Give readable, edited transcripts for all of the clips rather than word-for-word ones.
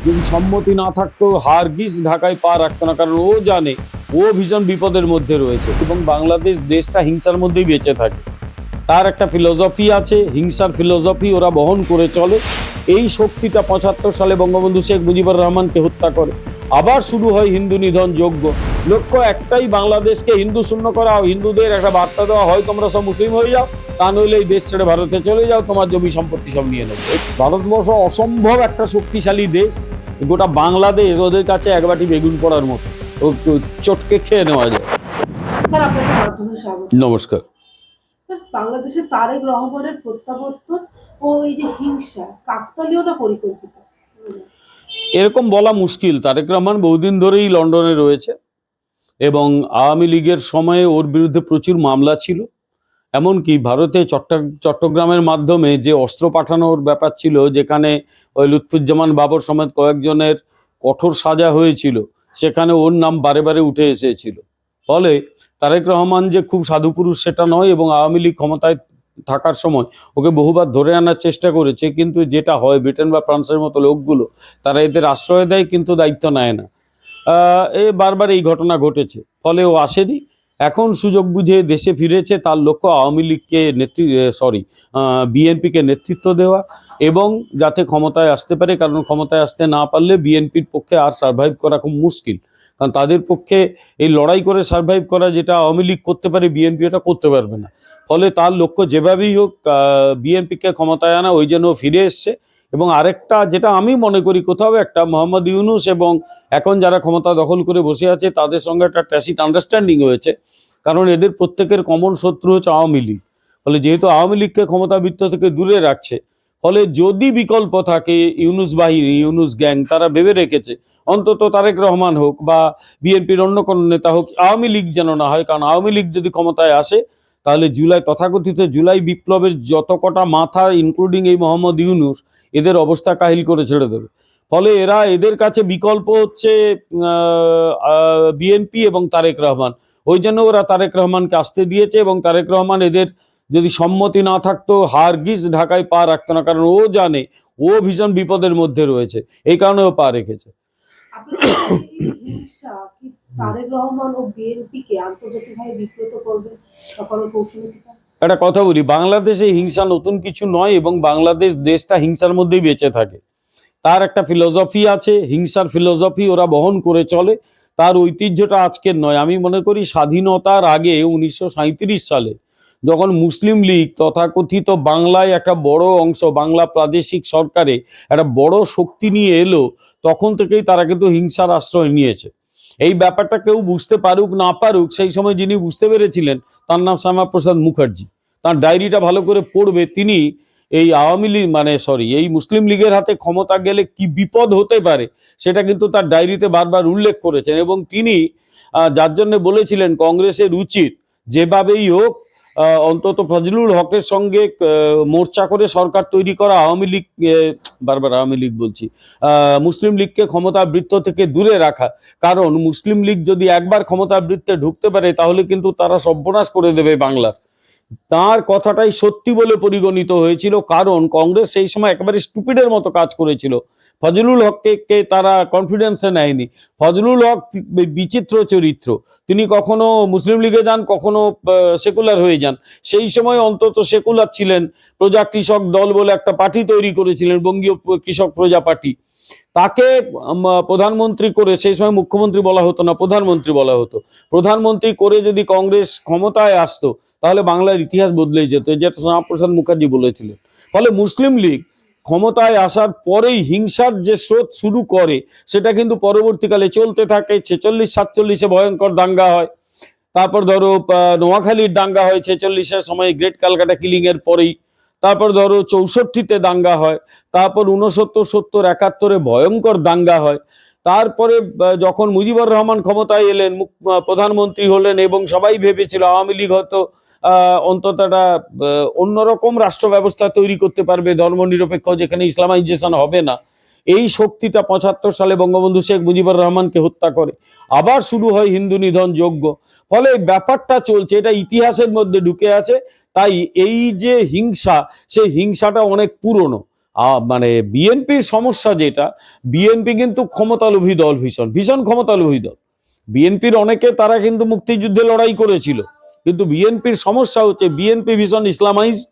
যদি সম্মতি না থাকতো হারগিজ ঢাকায় পা রাখতো না, কারণ ও জানে ও ভীষণ বিপদের মধ্যে রয়েছে এবং বাংলাদেশ দেশটা হিংসার মধ্যেই বেঁচে থাকে। তার একটা ফিলোসফি আছে, হিংসার ফিলোসফি ওরা বহন করে চলে। এই শক্তিটা ৭৫ সালে বঙ্গবন্ধু শেখ মুজিবুর রহমানকে হত্যা করে। আবার শুরু হয় হিন্দু নিধন যজ্ঞ। লক্ষ্য একটাই, বাংলাদেশকে হিন্দু শূন্য করা। হিন্দুদের একটা বার্তা দেওয়া হয় তোমরা সব মুসলিম হয়ে যাও, তা নইলে এই দেশ ছেড়ে ভারতে চলে যাও, তোমার জমি সম্পত্তি সব নিয়ে নেবে। ভারতবর্ষ অসম্ভব একটা শক্তিশালী দেশ। গোটা বাংলাদেশ ওদের কাছে এক বাটি বেগুন পড়ার মতো, চটকে খেয়ে নেওয়া যায়। স্যার, আপনাকে মাধ্যমে স্বাগত। নমস্কার। বাংলাদেশে তারেক রহমানের প্রত্যাবর্তন ও এই যে হিংসা কাকতালীয়টা পরিকল্পিত, এরকম বলা মুশকিল। তারেক রহমান বহুদিন ধরেই লন্ডনে রয়েছে এবং আওয়ামী লীগের সময়ে ওর বিরুদ্ধে প্রচুর মামলা ছিল। এমনকি ভারতে চট্টগ্রামের মাধ্যমে যে অস্ত্র পাঠানোর ব্যাপার ছিল, যেখানে ওই লুৎফুজ্জামান বাবর সমেত কয়েকজনের কঠোর সাজা হয়েছিল, সেখানে ওর নাম বারে বারে উঠে এসেছিল। ফলে তারেক রহমান যে খুব সাধু পুরুষ সেটা নয়, এবং আওয়ামী লীগ ক্ষমতায় থাকার সময় ওকে বহুবার ধরে আনার চেষ্টা করেছে, কিন্তু যেটা হয় ব্রিটেন বা ফ্রান্সের মতো লোকগুলো তারা এদের আশ্রয় দেয় কিন্তু দায়িত্ব নেয় না। বারবার এই ঘটনা ঘটেছে, ফলে ও আসেনি। এখন সুযোগ বুঝে দেশে ফিরেছে। তার লক্ষ্য আওয়ামী লীগকে বিএনপিকে নেতৃত্ব দেওয়া এবং যাতে ক্ষমতায় আসতে পারে, কারণ ক্ষমতায় আসতে না পারলে বিএনপির পক্ষে আর সার্ভাইভ করা খুব মুশকিল। কারণ তাদের পক্ষে এই লড়াই করে সার্ভাইভ করা যেটা আওয়ামী লীগ করতে পারে, বিএনপি এটা করতে পারবে না। ফলে তার লক্ষ্য যেভাবেই হোক বিএনপিকে ক্ষমতায় আনা, ওই জন্য ফিরে এসছে। এবং আরেকটা যেটা আমি মনে করি, কোথাও একটা মোহাম্মদ ইউনূস এবং এখন যারা ক্ষমতা দখল করে বসে আছে তাদের সঙ্গে একটা ট্যাসিট আন্ডারস্ট্যান্ডিং হয়েছে, কারণ এদের প্রত্যেকের কমন শত্রু হচ্ছে আওয়ামী লীগ। ফলে যেহেতু আওয়ামী লীগকে ক্ষমতাবৃত্ত থেকে দূরে রাখছে, ফলে যদি বিকল্প থাকে, ইউনূস বাহিনী, ইউনূস গ্যাং তারা ভেবে রেখেছে অন্তত তারেক রহমান হোক বা বিএনপির অন্য কোনো নেতা হোক, আওয়ামী লীগ যেন না হয়। কারণ আওয়ামী লীগ যদি ক্ষমতায় আসে তাহলে তথাকথিত জুলাই বিপ্লবের যত কটা মাথা ইনক্লুডিং এই মোহাম্মদ ইউনূস, এদের অবস্থা কাহিল করে ছেড়ে দেবে। ফলে এদের কাছে বিকল্প হচ্ছে বিএনপি এবং তারেক রহমান। ওই জন্য ওরা তারেক রহমানকে আসতে দিয়েছে, এবং তারেক রহমান এদের যদি সম্মতি না থাকতো হারগিজ ঢাকায় পা রাখতো না, কারণ ও জানে ও ভীষণ বিপদের মধ্যে রয়েছে। এই কারণে ও পা রেখেছে। তারেক রহমান ও বিএনপিকে আন্তর্জাতিকভাবে বিব্রত করবে তখনও কৌশলী। একটা কথা বলি, বাংলাদেশে হিংসা নতুন কিছু নয় এবং বাংলাদেশ দেশটা হিংসার মধ্যেই বেঁচে থাকে। তার একটা ফিলোসফি আছে, হিংসার ফিলোসফি ওরা বহন করে চলে। তার ঐতিহ্যটা আজকের নয়। আমি মনে করি স্বাধীনতার আগে 1937 সালে যখন মুসলিম লীগ তথাকথিত বাংলায় একটা বড় অংশ, বাংলা প্রাদেশিক সরকারে একটা বড় শক্তি নিয়ে এলো, তখন থেকেই তারা কিন্তু হিংসার আশ্রয় নিয়েছে। এই ব্যাপারটা কেউ বুঝতে পারুক না পারুক, সেই সময় যিনি বুঝতে পেরেছিলেন তার নাম শ্যামাপ্রসাদ মুখার্জি। তার ডায়েরিটা ভালো করে পড়বে। তিনি এই এই মুসলিম লীগের হাতে ক্ষমতা গেলে কি বিপদ হতে পারে সেটা কিন্তু তার ডায়েরিতে বারবার উল্লেখ করেছেন। এবং তিনি যার জন্য বলেছিলেন কংগ্রেসের উচিত যেভাবেই হোক অন্তত ফজলুল হকের সঙ্গে মোর্চা করে সরকার তৈরি করা, আওয়ামী লীগ বলছি, মুসলিম লীগকে ক্ষমতা বৃত্ত থেকে দূরে রাখা। কারণ মুসলিম লীগ যদি একবার ক্ষমতা বৃত্তে ঢুকতে পারে তাহলে কিন্তু তারা সর্বনাশ করে দেবে বাংলার। তার কথাটাই সত্যি বলে পরিগণিত হয়েছিল, কারণ কংগ্রেস সেই সময় একেবারে স্টুপিডের মতো কাজ করেছিল। ফজলুল হককে তারা কনফিডেন্সে নেয়নি। ফজলুল হক বিচিত্র চরিত্র, তিনি কখনো মুসলিম লীগে যান, কখনো সেকুলার হয়ে যান। সেই সময় অন্তত সেকুলার ছিলেন। প্রজা কৃষক দল বলে একটা পার্টি তৈরি করেছিলেন, বঙ্গীয় কৃষক প্রজা পার্টি। তাকে প্রধানমন্ত্রী করে, সেই সময় মুখ্যমন্ত্রী বলা হতো না, প্রধানমন্ত্রী বলা হতো, প্রধানমন্ত্রী করে যদি কংগ্রেস ক্ষমতায় আসতো তাহলে বাংলার ইতিহাস বদলে যেত, যেটা শ্যামাপ্রসাদ মুখার্জি বলেছিলেন। ফলে মুসলিম লীগ ক্ষমতায় আসার পরেই হিংসার যে স্রোত শুরু করে সেটা কিন্তু পরবর্তীকালে চলতে থাকে। 46-47 ভয়ঙ্কর দাঙ্গা হয়। তারপর ধরো নোয়াখালীর দাঙ্গা হয় 46-এর সময়, গ্রেট ক্যালকাটা কিলিং এর পরেই। তারপর ধরো 64-তে দাঙ্গা হয়। তারপর 69-70-71 ভয়ঙ্কর দাঙ্গা হয়। তারপরে যখন মুজিবুর রহমান ক্ষমতায় এলেন, প্রধানমন্ত্রী হলেন, এবং সবাই ভেবেছিল আওয়ামী লীগ হয়তো অন্তত একটা অন্যরকম রাষ্ট্র ব্যবস্থা তৈরি করতে পারবে, ধর্মনিরপেক্ষ, যেখানে ইসলামাইজেশন হবে না। এই শক্তিটা ৭৫ সালে বঙ্গবন্ধু শেখ মুজিবুর রহমানকে হত্যা করে। আবার শুরু হয় হিন্দু নিধন যজ্ঞ। ফলে ব্যাপারটা চলছে, এটা ইতিহাসের মধ্যে ঢুকে আছে। তাই এই যে হিংসা, সেই হিংসাটা অনেক পুরনো। মানে বিএনপির সমস্যা যেটা, বিএনপি কিন্তু ক্ষমতালোভী দল, ভীষণ ভীষণ ক্ষমতালোভী দল। বিএনপির অনেকে তারা কিন্তু মুক্তিযুদ্ধে লড়াই করেছিল, কিন্তু বিএনপির সমস্যা হচ্ছে বিএনপি ভীষণ ইসলামাইজড।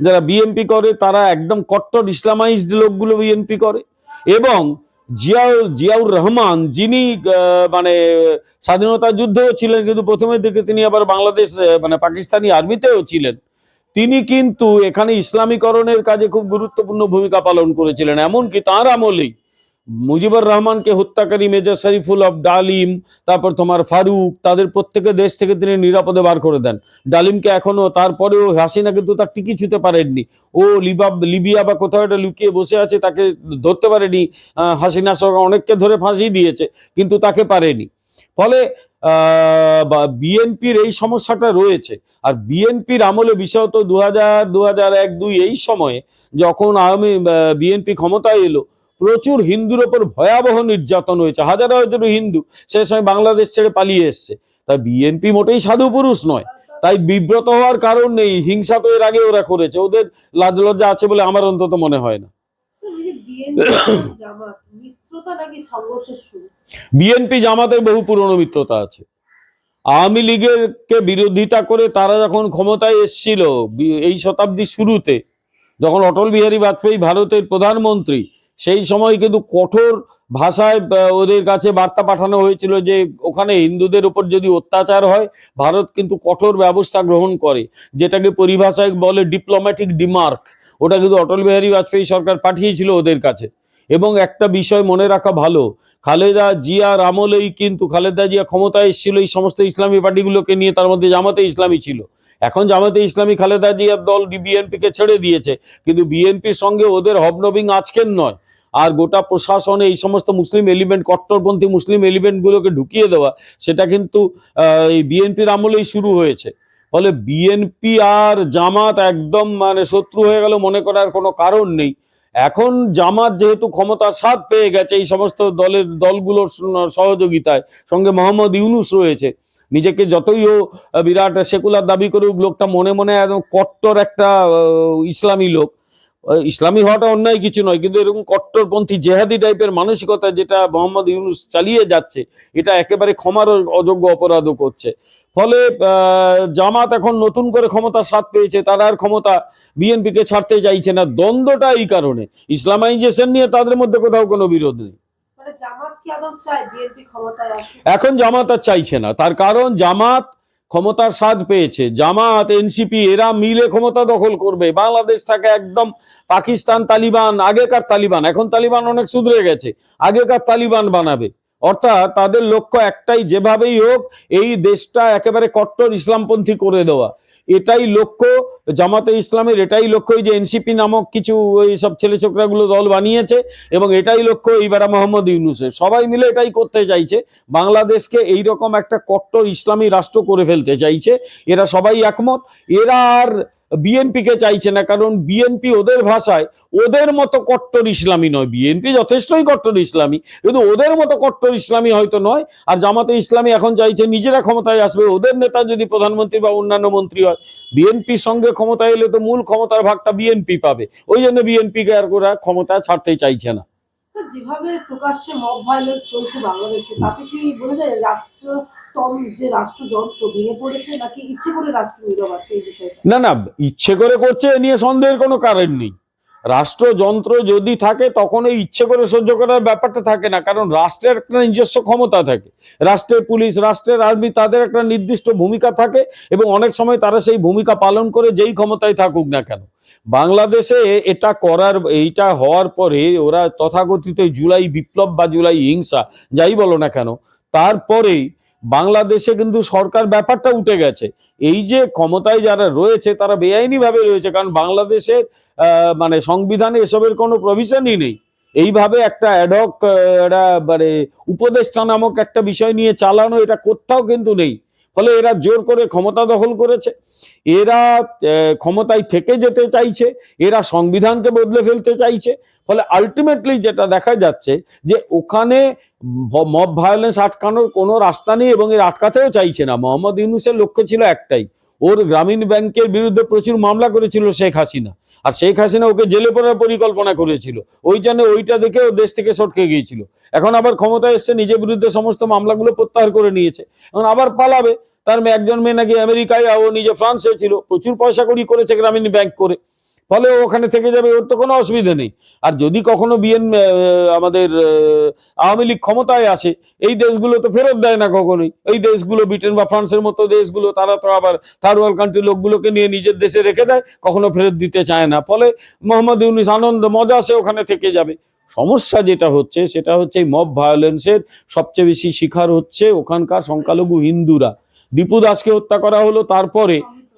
যারা বিএনপি করে তারা একদম কট্টর ইসলামাইজড লোকগুলো বিএনপি করে। এবং জিয়াউর রহমান, যিনি মানে স্বাধীনতা যুদ্ধেও ছিলেন, কিন্তু প্রথমের দিকে তিনি আবার বাংলাদেশ মানে পাকিস্তানি আর্মিতেও ছিলেন, তিনি কিন্তু এখানে ইসলামীকরণের কাজে খুব গুরুত্বপূর্ণ ভূমিকা পালন করেছিলেন। এমনকি তার আমলেই মুজিবুর রহমানকে হত্যাকারী মেজর শরীফুল হক ডালিম, তারপর তোমার ফারুক, তাদের প্রত্যেকের দেশ থেকে তিনি নিরাপদে বার করে দেন। ডালিমকে এখনো, তারপরেও হাসিনা কিন্তু তার টিকি ছুঁতে পারেননি। ও লিবিয়া বা কোথাও একটা লুকিয়ে বসে আছে, তাকে ধরতে পারেনি। হাসিনা সরকার অনেককে ধরে ফাঁসি দিয়েছে, কিন্তু তাকে পারেনি। ফলে বিএনপির এই সমস্যাটা রয়েছে। আর বিএনপির আমলে বিশেষত 2001-2002 এই সময়ে যখন বিএনপি ক্ষমতায় এলো, প্রচুর হিন্দুর ওপর ভয়াবহ নির্যাতন হয়েছে। হাজার হাজার হিন্দু সে সময় বাংলাদেশ ছেড়ে পালিয়ে এসছে। তাই বিএনপি মোটেই সাধু পুরুষ নয়, তাই বিব্রত হওয়ার কারণ নেই। হিংসা তো এর আগে ওরা করেছে, ওদের লাজ লজ্জা আছে বলে আমার অন্তত মনে হয় না। বিএনপি জামাতের বহু পুরনো মিত্রতা আছে। আওয়ামী লীগের কে বিরোধিতা করে তারা যখন ক্ষমতায় এসেছিল এই শতাব্দীর শুরুতে, যখন অটল বিহারী বাজপেয়ী ভারতের প্রধানমন্ত্রী, সেই সময় কিন্তু কঠোর ভাষায় ওদের কাছে বার্তা পাঠানো হয়েছিল যে ওখানে হিন্দুদের উপর যদি অত্যাচার হয় ভারত কিন্তু কঠোর ব্যবস্থা গ্রহণ করে, যেটাকে পরিভাষায় বলে ডিপ্লোম্যাটিক ডিমার্ক। ওটা কিন্তু অটল বিহারী বাজপেয়ী সরকার পাঠিয়েছিল ওদের কাছে। এবং একটা বিষয় মনে রাখা ভালো, খালেদা জিয়ার আমলেই কিন্তু খালেদা জিয়া ক্ষমতায় এসেছিল এই সমস্ত ইসলামী পার্টিগুলোকে নিয়ে, তার মধ্যে জামাতে ইসলামী ছিল। এখন জামাতে ইসলামী খালেদা জিয়ার দল বিএনপিকে ছেড়ে দিয়েছে, কিন্তু বিএনপির সঙ্গে ওদের হবনবিং আজকের নয়। আর গোটা প্রশাসনে এই সমস্ত মুসলিম এলিমেন্ট, কট্টরপন্থী মুসলিম এলিমেন্টগুলোকে ঢুকিয়ে দেওয়া, সেটা কিন্তু এই বিএনপির আমলেই শুরু হয়েছে। ফলে বিএনপি আর জামাত একদম মানে শত্রু হয়ে গেল মনে করার কোনো কারণ নেই। এখন জামাত যেহেতু ক্ষমতার স্বাদ পেয়ে গেছে এই সমস্ত দলগুলোর সহযোগিতায়, সঙ্গে মোহাম্মদ ইউনূস রয়েছে, নিজেকে যতই ও বিরাট সেকুলার দাবি করুক, লোকটা মনে মনে একদম কট্টর একটা ইসলামী লোক। ইসলামী হওয়াটা অন্যায় কিছু নয়, কিন্তু এরকম কট্টরপন্থী জেহাদি টাইপের মানসিকতা যেটা মোহাম্মদ ইউনূস চালিয়ে যাচ্ছে, এটা একেবারে ক্ষমার অযোগ্য অপরাধও করছে। ফলে জামাত এখন নতুন করে ক্ষমতার স্বাদ পেয়েছে, তারা আর ক্ষমতা বিএনপিকে ছাড়তে চাইছে না। দ্বন্দ্বটা এই কারণে, ইসলামাইজেশন নিয়ে তাদের মধ্যে কোথাও কোনো বিরোধ নেই। এখন জামাত আর চাইছে না, তার কারণ জামাত ক্ষমতার স্বাদ পেয়েছে। জামাত, এনসিপি এরা মিলে ক্ষমতা দখল করবে, বাংলাদেশটাকে একদম পাকিস্তান তালিবান, আগেকার তালিবান, এখন তালিবান অনেক সুধরে গেছে, আগেকার তালিবান বানাবে। অর্থাৎ তাদের লক্ষ্য একটাই, যেভাবেই হোক এই দেশটা একেবারে কট্টর ইসলামপন্থী করে দেওয়া, এটাই লক্ষ্য জামাতে ইসলামের, এটাই লক্ষ্য। এই যে এনসিপি নামক কিছু ওই সব ছেলে ছোকরাগুলো দল বানিয়েছে, এবং এটাই লক্ষ্য এইবার মোহাম্মদ ইউনূসের, সবাই মিলে এটাই করতে চাইছে, বাংলাদেশকে এইরকম একটা কট্টর ইসলামী রাষ্ট্র করে ফেলতে চাইছে। এরা সবাই একমত। এরা আর বিএনপিকে চাইছে না, কারণ বিএনপি ওদের ভাষায় ওদের মতো কট্টর ইসলামী নয়। বিএনপি যথেষ্টই কট্টর ইসলামী, কিন্তু ওদের মতো কট্টর ইসলামী হয়তো নয়। আর জামাতে ইসলামী এখন চাইছে নিজেরা ক্ষমতায় আসবে, ওদের নেতা যদি প্রধানমন্ত্রী বা অন্যান্য মন্ত্রী হয়, বিএনপির সঙ্গে ক্ষমতায় এলে তো মূল ক্ষমতার ভাগটা বিএনপি পাবে। ওই জন্য বিএনপিকে আর ওরা ক্ষমতা ছাড়তে চাইছে না। যেভাবে প্রকাশ্যে মব ভায়োলেন্স চলছে বাংলাদেশে, তাতে কি বোঝা যায় রাষ্ট্রযন্ত্র ভেঙে পড়েছে, নাকি ইচ্ছে করে রাষ্ট্র নীরব আছে এই বিষয়টা? না না, ইচ্ছে করে করছে এ নিয়ে সন্দেহের কোনো কারণ নেই। রাষ্ট্রযন্ত্র যদি থাকে তখন এই ইচ্ছে করে সহ্য করার ব্যাপারটা থাকে না, কারণ রাষ্ট্রের একটা নিজস্ব ক্ষমতা থাকে, রাষ্ট্রের পুলিশ, রাষ্ট্রের আর্মি, তাদের একটা নির্দিষ্ট ভূমিকা থাকে, এবং অনেক সময় তারা সেই ভূমিকা পালন করে যেই ক্ষমতায় থাকুক না কেন। বাংলাদেশে এটা এইটা হওয়ার পরে ওরা তথাকথিত জুলাই বিপ্লব বা জুলাই হিংসা যাই বলো না কেন, তারপরেই বাংলাদেশে কিন্তু সরকার ব্যাপারটা উঠে গেছে। এই যে ক্ষমতায় যারা রয়েছে তারা বেআইনি ভাবে রয়েছে, কারণ বাংলাদেশের মানে সংবিধানে এসবের কোনো প্রভিশনই নেই। এইভাবে একটা অ্যাডহক মানে উপদেষ্টা নামক একটা বিষয় নিয়ে চালানো, এটা কোথাও কিন্তু নেই। ফলে এরা জোর করে ক্ষমতা দখল করেছে, এরা ক্ষমতায় থেকে যেতে চাইছে, এরা সংবিধানকে বদলে ফেলতে চাইছে। ফলে আলটিমেটলি যেটা দেখা যাচ্ছে যে ওখানে মব ভায়োলেন্স আটকানোর কোনো রাস্তা নেই, এবং এর আটকাতেও চাইছে না। মোহাম্মদ ইউনূসের লক্ষ্য ছিল একটাই, ওর গ্রামীণ ব্যাংকের বিরুদ্ধে প্রচুর মামলা করেছিল শেখ হাসিনা, আর শেখ হাসিনা ওকে জেলে পড়ার পরিকল্পনা করেছিল, ওই জন্য ওইটা দেখে ও দেশ থেকে সটকে গিয়েছিল। এখন আবার ক্ষমতায় এসছে, নিজের বিরুদ্ধে সমস্ত মামলাগুলো প্রত্যাহার করে নিয়েছে, এখন আবার পালাবে। তার একজন মেয়ে নাকি আমেরিকায়, ও নিজে ফ্রান্সে ছিল, প্রচুর পয়সা কড়ি করেছে গ্রামীণ ব্যাংক করে, ফলে ওখানে থেকে যাবে, ওর তো কোনো অসুবিধা নেই। আর যদি কখনো আমাদের আওয়ামী লীগ ক্ষমতায় আসে, এই দেশগুলো তো ফেরত দেয় না কখনোই। এই দেশগুলো ব্রিটেন বা ফ্রান্সের মতো দেশগুলো, তারা তো আবার থার্ড ওয়ার্ল্ড কান্ট্রি লোকগুলোকে নিয়ে নিজের দেশে রেখে দেয়, কখনো ফেরত দিতে চায় না। ফলে মোহাম্মদ ইউনূস আনন্দ মজা সে ওখানে থেকে যাবে। সমস্যা যেটা হচ্ছে সেটা হচ্ছে এই মব ভায়োলেন্সের সবচেয়ে বেশি শিকার হচ্ছে ওখানকার সংখ্যালঘু হিন্দুরা। দীপু দাসকে হত্যা করা হলো, তারপরে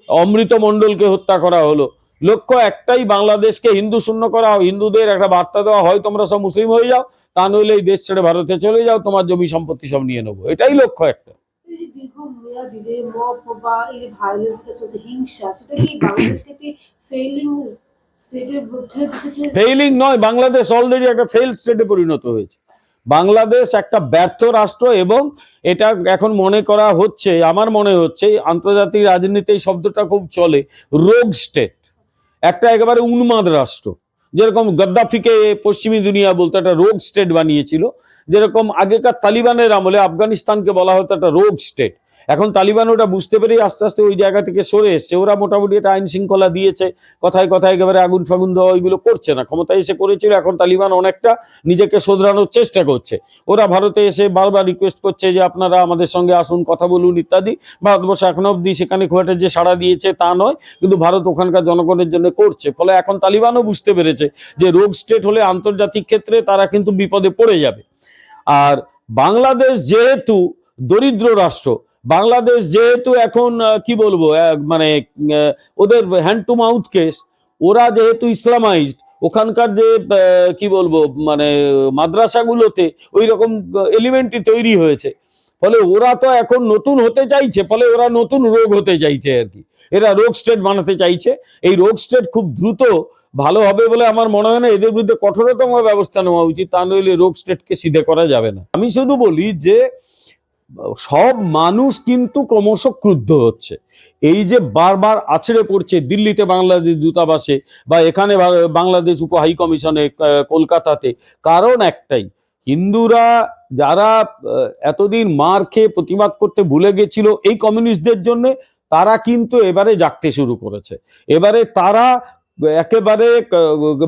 অমৃত মণ্ডলকে হত্যা করা হলো। লক্ষ্য একটাই, বাংলাদেশকে হিন্দু শূন্য করা, হিন্দুদের একটা বার্তা দেওয়া, হয় তোমরা সব মুসলিম হয়ে যাও, তা নইলে এই দেশ ছেড়ে ভারতে চলে যাও, তোমার জমি সম্পত্তি সব নিয়ে নেবো, এটাই লক্ষ্য একটা। এই যে দীর্ঘমেয়াদী যে মব বা এই যে ভায়োলেন্সটা চলছে, হিংসা, সেটা কি বাংলাদেশকে একটি ফেইলিং স্টেটে ঠেলে দিতেছে? ফেইলিং নয়, বাংলাদেশ অলরেডি একটা ফেইল স্টেটে পরিণত হয়েছে। বাংলাদেশ একটা ব্যর্থ রাষ্ট্র, এবং এটা এখন মনে করা হচ্ছে, আমার মনে হচ্ছে আন্তর্জাতিক রাজনীতি এই শব্দটা খুব চলে, রোগ স্টেট, একটা একেবারে উন্মাদ রাষ্ট্র। যেরকম গদ্দাফিকে পশ্চিমী দুনিয়া বলতো একটা রোগ স্টেট বানিয়েছিল, যেরকম আগেকার তালিবানের আমলে আফগানিস্তানকে বলা হতো একটা রোগ স্টেট। এখন তালিবান ওটা বুঝতে পেরে আস্তে আস্তে ওই জায়গা থেকে সরে এসছে। ওরা মোটামুটি একটা আইন শৃঙ্খলা দিয়েছে, কথায় কথায় একেবারে আগুন ফাগুন দেওয়া ওইগুলো করছে না, ক্ষমতায় এসে করেছিল। এখন তালিবান অনেকটা নিজেকে শোধরানোর চেষ্টা করছে। ওরা ভারতে এসে বারবার রিকোয়েস্ট করছে যে আপনারা আমাদের সঙ্গে আসুন, কথা বলুন ইত্যাদি। ভারতবর্ষ এখনো অব্দি সেখানে খুব একটা যে সাড়া দিয়েছে তা নয়, কিন্তু ভারত ওখানকার জনগণের জন্য করছে। ফলে এখন তালিবানও বুঝতে পেরেছে যে রোগ স্টেট হলে আন্তর্জাতিক ক্ষেত্রে তারা কিন্তু বিপদে পড়ে যাবে। আর বাংলাদেশ যেহেতু দরিদ্র রাষ্ট্র, বাংলাদেশ যেহেতু এখন কি বলবো, মানে ওদের হ্যান্ড টু মাউথ কেস, ওরা যেহেতু ইসলামাইজড, ওখানকার যে কি বলবো মানে মাদ্রাসাগুলোতে ওই রকম এলিমেন্টই তৈরি হয়েছে, ফলে ওরা তো এখন নতুন হতে চাইছে, ফলে ওরা নতুন রোগ হতে চাইছে আর কি। এরা রোগ স্টেট বানাতে চাইছে। এই রোগ স্টেট খুব দ্রুত ভালো হবে বলে আমার মনে হয় না। এদের বিরুদ্ধে কঠোরতম ব্যবস্থা নেওয়া উচিত, তা নইলে রোগ স্টেটকে সিধে করা যাবে না। আমি শুধু বলি যে সব মানুষ কিন্তু ক্রমশ ক্রুদ্ধ হচ্ছে। এই যে বারবার আছড়ে পড়ছে দিল্লিতে বাংলাদেশ দূতাবাসে বা এখানে বাংলাদেশ উপ হাই কমিশনে কলকাতাতে, কারণ একটাই, হিন্দুরা যারা এতদিন মার খেয়ে প্রতিবাদ করতে ভুলে গেছিল এই কমিউনিস্টদের জন্য, তারা কিন্তু এবারে জাগতে শুরু করেছে। এবারে তারা একেবারে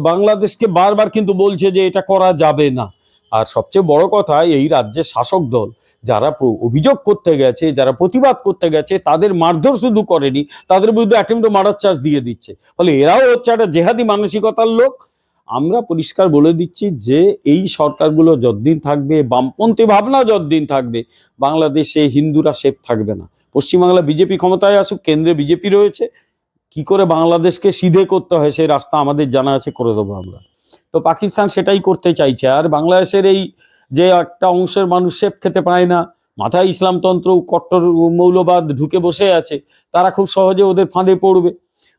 বাংলাদেশকে বারবার কিন্তু বলছে যে এটা করা যাবে না। আর সবচেয়ে বড় কথা, এই রাজ্যের শাসক দল যারা অভিযোগ করতে গেছে, যারা প্রতিবাদ করতে গেছে, তাদের মারধর শুধু করেনি, তাদের বিরুদ্ধে অ্যাটেম্প্ট টু মার্ডার চার্জ দিয়ে দিচ্ছে। ফলে এরাও হচ্ছে একটা জেহাদি মানসিকতার লোক। আমরা পরিষ্কার বলে দিচ্ছি যে এই সরকারগুলো যতদিন থাকবে, বামপন্থী ভাবনা যতদিন থাকবে, বাংলাদেশে হিন্দুরা সেফ থাকবে না। পশ্চিমবাংলা বিজেপি ক্ষমতায় আসুক, কেন্দ্রে বিজেপি রয়েছে, কি করে বাংলাদেশকে সিধে করতে হয় সেই রাস্তা আমাদের জানা আছে, করে দেবো আমরা। তো পাকিস্তান সেটাই করতে চাইছে। আর বাংলাদেশের এই যে একটা অংশের মানুষ সেফ খেতে পায় না, মাথায় ইসলামতন্ত্র কট্টর মৌলবাদ ঢুকে বসে আছে, তারা খুব সহজে ওদের ফাঁদে পড়বে।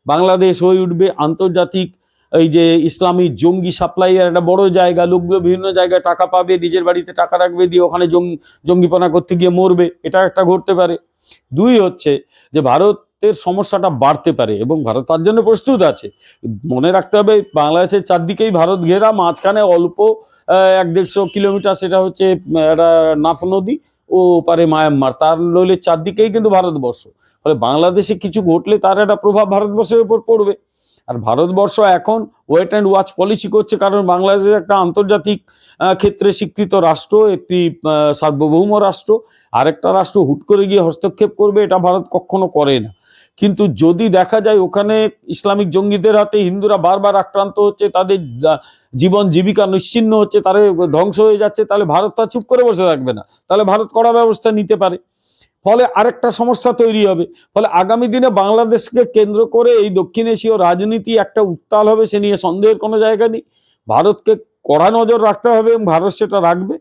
বাংলাদেশ হয়ে উঠবে আন্তর্জাতিক এই যে ইসলামী জঙ্গি সাপ্লাইয়ের একটা বড় জায়গা। লোকগুলো বিভিন্ন জায়গায় টাকা পাবে, নিজের বাড়িতে টাকা রাখবে, দিয়ে ওখানে জঙ্গিপনা করতে গিয়ে মরবে, এটা একটা ঘটতে পারে। দুই হচ্ছে যে ভারতের সমস্যাটা বাড়তে পারে, এবং ভারত তার জন্য প্রস্তুত আছে। মনে রাখতে হবে বাংলাদেশের চারদিকেই ভারত ঘেরা, মাঝখানে অল্প 1-150 কিলোমিটার সেটা হচ্ছে একটা নাফ নদী, ও পারে মায়ানমার, তার নইলে চারদিকেই কিন্তু ভারতবর্ষ। ফলে বাংলাদেশে কিছু ঘটলে তার একটা প্রভাব ভারতবর্ষের উপর পড়বে। আর ভারতবর্ষ এখন ওয়েট অ্যান্ড ওয়াচ পলিসি করছে, কারণ বাংলাদেশের একটা আন্তর্জাতিক ক্ষেত্রে স্বীকৃত রাষ্ট্র, একটি সার্বভৌম রাষ্ট্র। আরেকটা রাষ্ট্র হুট করে গিয়ে হস্তক্ষেপ করবে, এটা ভারত কখনো করে না। কিন্তু যদি দেখা যায় ওখানে ইসলামিক জঙ্গিদের হাতে হিন্দুরা বারবার আক্রান্ত হচ্ছে, তাদের জীবন জীবিকা নিশ্চিহ্ন হচ্ছে, তারা ধ্বংস হয়ে যাচ্ছে, তাহলে ভারত তা চুপ করে বসে থাকবে না, তাহলে ভারত কড়া ব্যবস্থা নিতে পারে। ফলে আরেকটা সমস্যা তৈরি হবে। ফলে আগামী দিনে বাংলাদেশকে কেন্দ্র করে এই দক্ষিণ এশীয় রাজনীতি একটা উত্তাল হবে, সে নিয়ে সন্দেহের কোনো জায়গা নেই। ভারতকে কড়া নজর রাখতে হবে এবং ভারত সেটা রাখবে।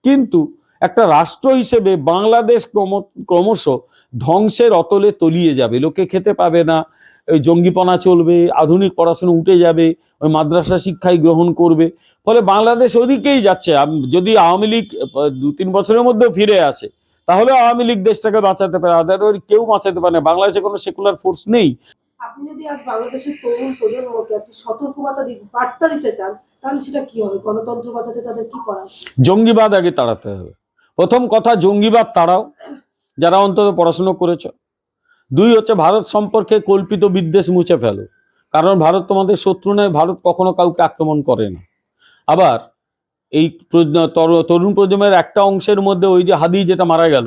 কিন্তু একটা রাষ্ট্র হিসেবে বাংলাদেশ ক্রমশ ধ্বংসের অতলে তলিয়ে যাবে, লোকে খেতে পাবে না, ওই জঙ্গিপনা চলবে, আধুনিক পড়াশোনা উঠে যাবে, ওই মাদ্রাসা শিক্ষাই গ্রহণ করবে। ফলে বাংলাদেশ ওদিকেই যাচ্ছে। যদি আওয়ামী লীগ 2-3 বছরের মধ্যেও ফিরে আসে, তাহলে আওয়ামী লীগ দেশটাকে বাঁচাতে পারে, আদারওয়াইজ কেউ বাঁচাতে পারে না। বাংলাদেশে কোনো সেকুলার ফোর্স নেই। আপনি যদি আজ বাংলাদেশের তরুণ প্রজন্মকে একটি বার্তা দিতে চান, তাহলে সেটা কি হবে? গণতন্ত্র বাঁচাতে তাদের কি করা উচিত? জঙ্গিবাদ আগে তাড়াতে হবে। প্রথম কথা, জঙ্গিবাদ তাড়াও যারা অন্তত পড়াশুনো করেছ। 2 হচ্ছে ভারত সম্পর্কে কল্পিত বিদ্বেষ মুছে ফেলো, কারণ ভারত তোমাদের শত্রু নয়, ভারত কখনো কাউকে আক্রমণ করে না। আবার এই তরুণ প্রজন্মের একটা অংশের মধ্যে ওই যে হাদি যেটা মারা গেল,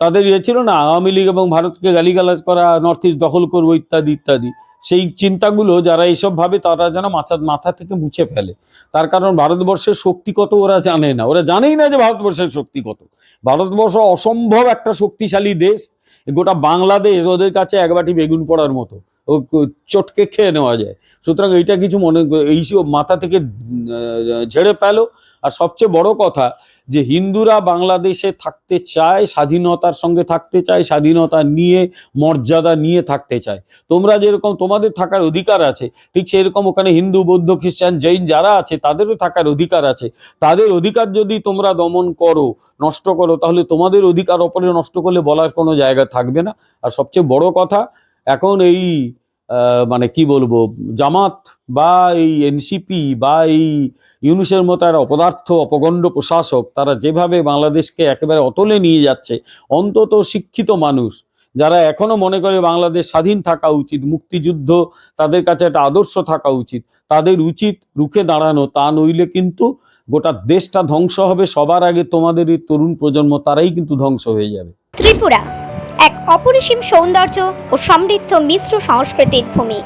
তাদের ছিল না আওয়ামী লীগ এবং ভারতকে গালিগালাজ করা, নর্থ ইস্ট দখল করবো ইত্যাদি ইত্যাদি, সেই চিন্তাগুলো যারা এইসব ভাবে তারা যেন মাথা থেকে মুছে ফেলে। তার কারণ ভারতবর্ষের শক্তি কত ওরা জানে না, ওরা জানেই না যে ভারতবর্ষের শক্তি কত। ভারতবর্ষ অসম্ভব একটা শক্তিশালী দেশ। গোটা বাংলাদেশ ওদের কাছে এক বাটি বেগুন পড়ার মতো, চটকে খেয়ে নেওয়া যায়। সুতরাং এইটা কিছু এইসব মাথা থেকে ঝেড়ে পেলো। আর সবচেয়ে বড় কথা যে হিন্দুরা বাংলাদেশে থাকতে চায়, স্বাধীনতার সঙ্গে থাকতে চায়, স্বাধীনতা নিয়ে মর্যাদা নিয়ে থাকতে চায়। তোমরা যেরকম তোমাদের থাকার অধিকার আছে, ঠিক সেরকম ওখানে হিন্দু, বৌদ্ধ, খ্রিস্টান, জৈন যারা আছে তাদেরও থাকার অধিকার আছে। তাদের অধিকার যদি তোমরা দমন করো, নষ্ট করো, তাহলে তোমাদের অধিকার অপরে নষ্ট করলে বলার কোনো জায়গা থাকবে না। আর সবচেয়ে বড় কথা, এখন এই মানে কি বলবো, জামাত বা এই এনসিপি বা এই ইউনুসের মতো একটা অপদার্থ অপগণ্ড প্রশাসক, তারা যেভাবে বাংলাদেশকে একেবারে অতলে নিয়ে যাচ্ছে, অন্তত শিক্ষিত মানুষ যারা এখনো মনে করে বাংলাদেশ স্বাধীন থাকা উচিত, মুক্তিযুদ্ধ তাদের কাছে একটা আদর্শ থাকা উচিত, তাদের উচিত রুখে দাঁড়ানো। তা নইলে কিন্তু গোটা দেশটা ধ্বংস হবে। সবার আগে তোমাদের এই তরুণ প্রজন্ম, তারাই কিন্তু ধ্বংস হয়ে যাবে। ত্রিপুরা এক অপরিসীম সৌন্দর্য ও সমৃদ্ধ মিশ্র সংস্কৃতির ভূমি।